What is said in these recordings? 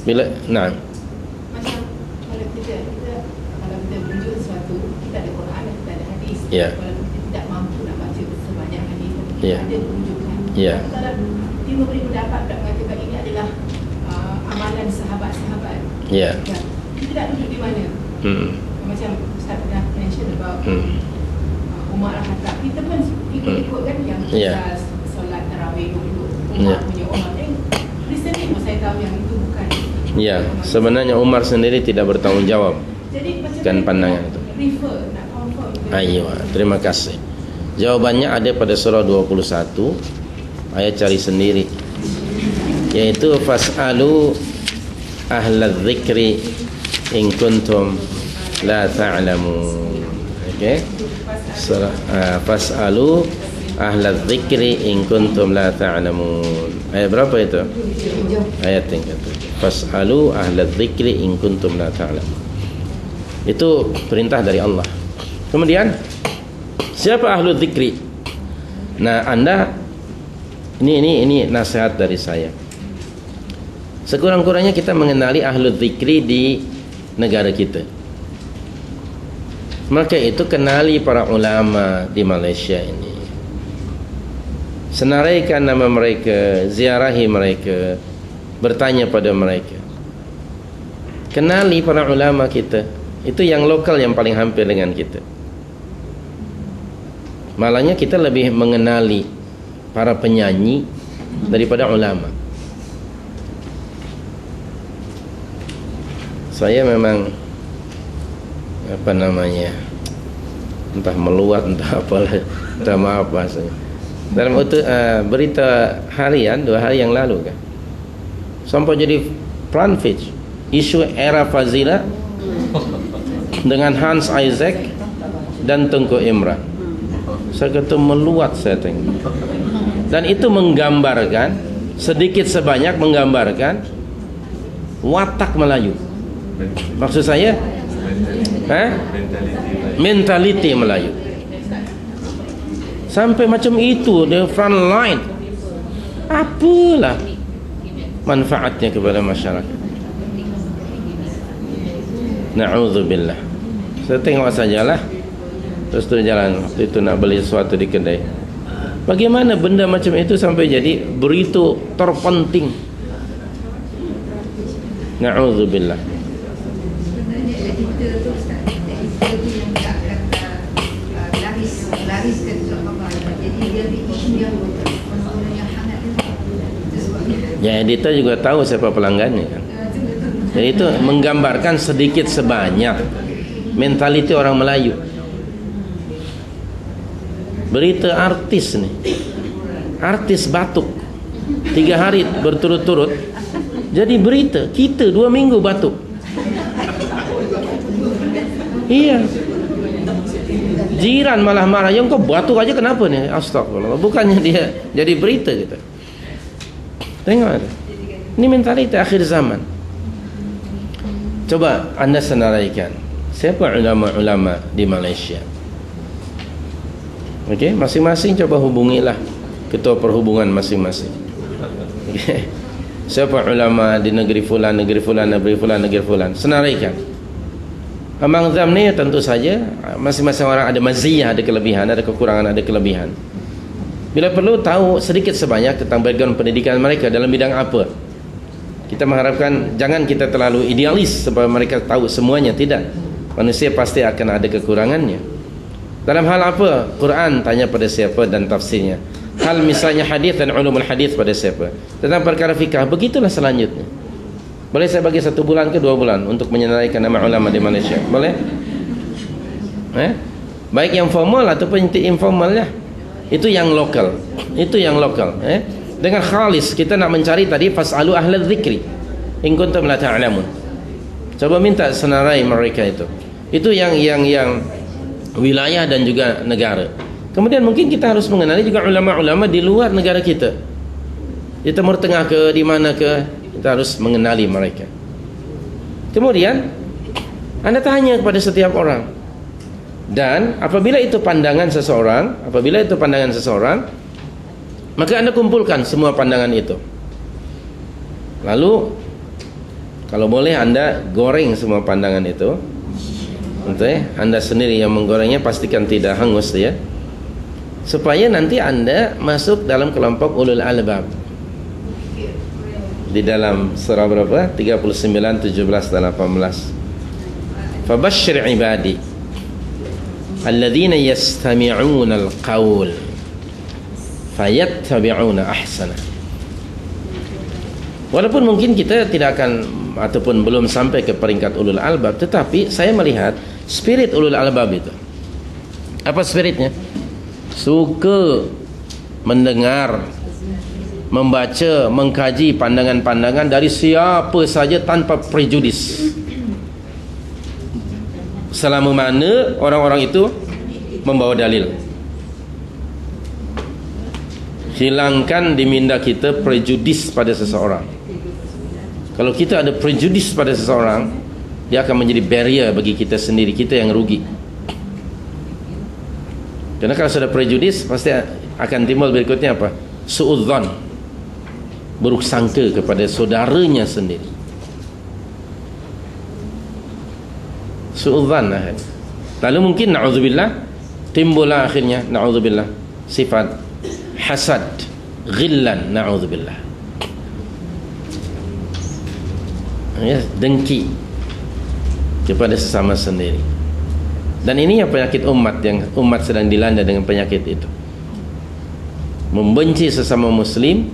Bila nah Macam kalau kita merujuk sesuatu, kita ada Quran dan kita ada hadis. Ya. Walaupun kita tidak mampu nak baca sebanyak hadis, tapi Ya. ada rujukan. Ya. Kalau dia memberi pendapat tak mengatakan ini adalah amalan sahabat-sahabat. Ya. Kita tak rujuk di mana? Macam Ustaz pernah mention about Umar Al-Khattab. Kita pun ikut-ikut kan yang Ya. solat tarawih ikut Ya. Umar punya Umar. Recently pun saya tahu yang itu bukan. Ya, sebenarnya Umar sendiri tidak bertanggung jawab Jadi macam kan pandangan itu. Refer, nak confirm. Ayo, terima kasih. Jawabannya ada pada surah 21 ayat cari sendiri, yaitu fas'alu ahlal dzikri in kuntum la ta'lamun. Okey. Surah fas'alu ahlal dzikri in kuntum la ta'lamun. Ayat berapa itu? Ayat yang ke-7. Fas'alu ahlal dzikri in kuntum la ta'lamun. Itu perintah dari Allah. Kemudian siapa ahlu dzikri? Nah, Anda ini nasihat dari saya. Sekurang-kurangnya kita mengenali ahlu dzikri di negara kita. Maka itu kenali para ulama di Malaysia ini. Senaraikan nama mereka, ziarahi mereka, bertanya pada mereka. Kenali para ulama kita. Itu yang lokal yang paling hampir dengan kita. Malahnya kita lebih mengenali para penyanyi daripada ulama. Saya memang entah meluat, entah apalah, entah maaf bahasanya. Dalam berita harian 2 hari yang lalu kan, sampai jadi front page isu era Fazila dengan Hans Isaac dan Tengku Imran. Saya kata meluat saya tengok. Dan itu menggambarkan, sedikit sebanyak menggambarkan watak Melayu. Maksud saya mentaliti Melayu. Sampai macam itu, the front line. Apalah manfaatnya kepada masyarakat? Na'udzubillah. Saya tengok sajalah. Terus jalan. Waktu itu nak beli sesuatu di kedai. Bagaimana benda macam itu sampai jadi berita terpenting? Na'udzubillah. Ya, editor juga tahu siapa pelanggannya kan. Jadi itu menggambarkan sedikit sebanyak mentaliti orang Melayu. Berita artis nih, artis batuk 3 hari berturut-turut, jadi berita kita 2 minggu batuk. Iya, jiran malah marah, yang kau batuk aja kenapa nih? Astagfirullah. Bukannya dia jadi berita gitu. Tengok, ini mentaliti akhir zaman. Coba anda senaraikan, siapa ulama-ulama di Malaysia? Okey, masing-masing coba hubungilah ketua perhubungan masing-masing. Okay. Siapa ulama di negeri fulan, negeri fulan, negeri fulan, negeri fulan? Senaraikan. Amang zam ni tentu saja masing-masing orang ada maziyah, ada kelebihan, ada kekurangan, ada kelebihan. Bila perlu tahu sedikit sebanyak tentang background pendidikan mereka dalam bidang apa. Kita mengharapkan jangan kita terlalu idealis supaya mereka tahu semuanya, tidak. Manusia pasti akan ada kekurangannya. Dalam hal apa? Quran tanya pada siapa dan tafsirnya. Hal misalnya hadis dan ulumul hadis pada siapa. Tentang perkara fikah, begitulah selanjutnya. Boleh saya bagi 1 bulan ke 2 bulan untuk menyenaraikan nama ulama di Malaysia? Boleh? Baik yang formal ataupun yang informal lah. Itu yang lokal. Itu yang lokal. Dengan khalis kita nak mencari tadi fas'alu ahlal dzikri in kuntum la ta'lamun. Coba minta senarai mereka itu. Itu yang wilayah dan juga negara. Kemudian mungkin kita harus mengenali juga ulama-ulama di luar negara kita. Di Timur Tengah ke, di mana ke, kita harus mengenali mereka. Kemudian anda tanya kepada setiap orang. Dan apabila itu pandangan seseorang, maka anda kumpulkan semua pandangan itu. Lalu Kalau boleh anda goreng semua pandangan itu. Betul, anda sendiri yang menggorengnya, pastikan tidak hangus ya. Supaya nanti anda masuk dalam kelompok ulul albab. Di dalam surah berapa? 39, 17 dan 18. Fabashshir ibadi alladzina yastami'una al-qawl fayattabi'una ahsana. Walaupun mungkin kita tidak akan ataupun belum sampai ke peringkat ulul albab, tetapi saya melihat spirit ulul albab itu. Apa spiritnya? Suka mendengar, membaca, mengkaji pandangan-pandangan dari siapa saja tanpa prejudis, selama mana orang-orang itu membawa dalil. Hilangkan di minda kita prejudis pada seseorang. Kalau kita ada prejudis pada seseorang, dia akan menjadi barrier bagi kita sendiri, kita yang rugi. Karena kalau sudah prejudis, pasti akan timbul berikutnya apa? Su'udzon, buruk sangka kepada saudaranya sendiri. Su'udzon lah. Lalu mungkin na'udzubillah, timbullah akhirnya na'udzubillah sifat hasad, ghillan, na'udzubillah, ya, dengki kepada sesama sendiri. Dan ini yang penyakit umat, yang umat sedang dilanda dengan penyakit itu, membenci sesama muslim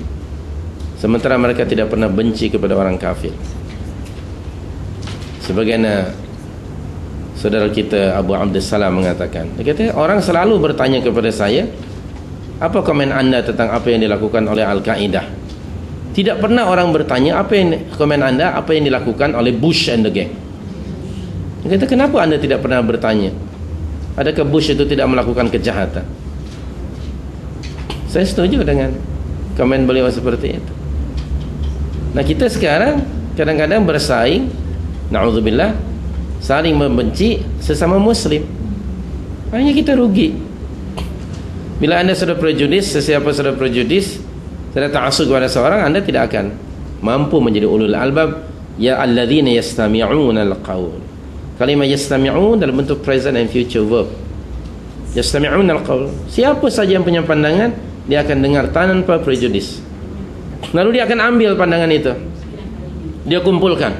sementara mereka tidak pernah benci kepada orang kafir. Sebagaimana saudara kita Abu Abdussalam mengatakan, dia kata, orang selalu bertanya kepada saya, apa komen anda tentang apa yang dilakukan oleh Al-Qaeda? Tidak pernah orang bertanya apa yang komen anda, apa yang dilakukan oleh Bush and the gang. Dia kata, kenapa anda tidak pernah bertanya, adakah Bush itu tidak melakukan kejahatan? Saya setuju dengan komen beliau seperti itu. Nah, kita sekarang kadang-kadang bersaing, na'udzubillah, saling membenci sesama muslim. Hanya kita rugi. Bila anda sudah prejudis, sesiapa sudah prejudis, sudah ta'assub kepada seorang, anda tidak akan mampu menjadi ulul albab. Ya alladzina yastami'una al-qawl. Kalimah yastami'un dalam bentuk present and future verb. Yastami'una al-qawl, siapa saja yang punya pandangan, dia akan dengar tanpa prejudis. Lalu dia akan ambil pandangan itu, dia kumpulkan.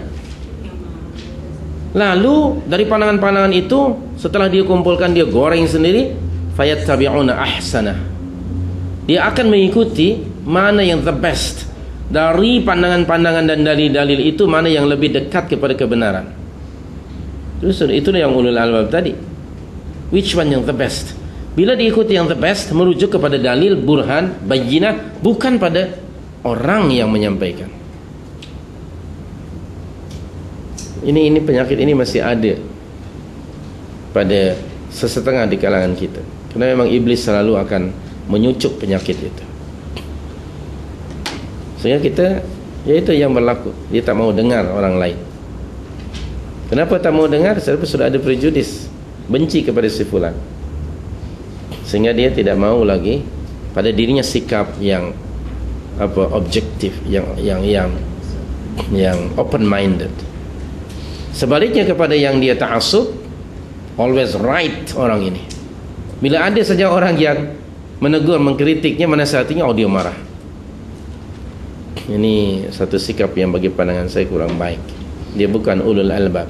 Lalu dari pandangan-pandangan itu, setelah dia kumpulkan, dia goreng sendiri, fayattabi'una ahsana. Dia akan mengikuti mana yang the best dari pandangan-pandangan dan dalil-dalil itu, mana yang lebih dekat kepada kebenaran. Itulah yang ulul albab tadi. Which one yang the best? Bila diikuti yang the best, merujuk kepada dalil, burhan, bayyinah, bukan pada orang yang menyampaikan. Ini penyakit ini masih ada pada sesetengah di kalangan kita. Kerana memang iblis selalu akan menyucuk penyakit itu. Sehingga kita, yaitu yang berlaku, dia tak mau dengar orang lain. Kenapa tak mau dengar? Sebab sudah ada prejudis, benci kepada si fulan, sehingga dia tidak mau lagi pada dirinya sikap yang objektif, yang open minded. Sebaliknya kepada yang dia ta'assub, always right orang ini. Bila ada saja orang yang menegur, mengkritiknya, menasihatinya, dia marah. Ini satu sikap yang bagi pandangan saya kurang baik. Dia bukan ulul albab.